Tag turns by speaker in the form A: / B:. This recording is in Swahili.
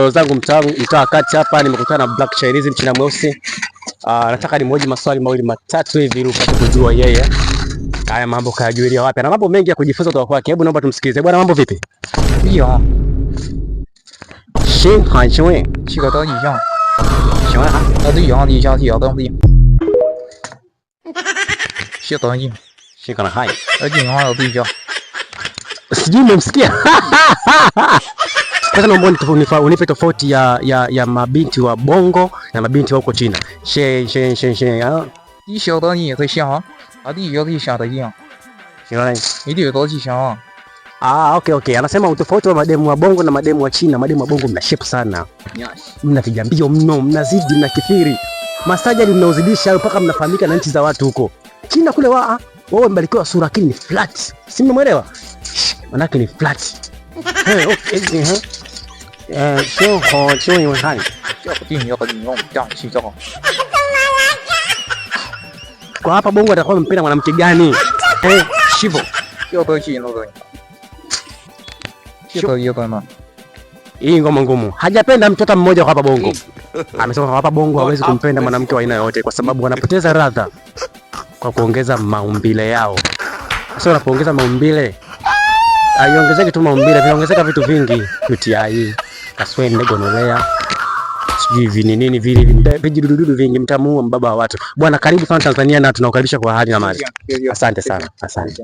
A: zangu mtaa kati hapa nimekutana na Black Chinese mchina mweusi. Nataka nimhoji maswali mawili matatu hivi ili upate kujua yeye haya mambo kayajulia wapi. Na mambo mengi ya kujifunza kutoka kwake. Hebu naomba tumsikilize. Bwana, mambo vipi?
B: Ndio.
A: Xin han xin wei.
B: 去个等一下。
A: 行了哈。
B: 对呀，你下去要等的。先等一。
A: Shika na hai.
B: Lakini hao对呀。
A: Sijui umemsikia. Sasa naomba unipe tofauti ya mabinti wa Bongo na mabinti wa huko China. She.
B: 你晓得你在想，你要想的样。你得多去想。
A: Okay. Anasema utofauti wa mademu wa Bongo na mademu wa China. Mademu wa Bongo mna shape sana. Mna vijambio mno, mnazidi, mnakithiri. Masajali mnaozidisha mpaka mnafahamika na nchi za watu huko. China kule wao mbarikiwa sura lakini ni flat. Si mmeelewa? Manake ni flat. Okay. Sio sio yonhani. Kwa hapa Bongo atakuwa mpenda mwanamke gani? Shivo. Hii ngoma ngumu. Hajapenda mtoto mmoja kwa hapa Bongo. Amesema kwa hapa Bongo hawezi kumpenda mwanamke wa aina yote kwa sababu wanapoteza radha kwa kuongeza maumbile yao. Sasa unapoongeza maumbile, aiongezeke tu maumbile, vinaongezeka vitu vingi, UTI, kaswende, gonorrhea, sijui nini vile vijidududu vingi, mtamuua mbaba wa watu. Bwana, karibu sana Tanzania na tunakukaribisha kwa hali na mali. Asante sana. Asante.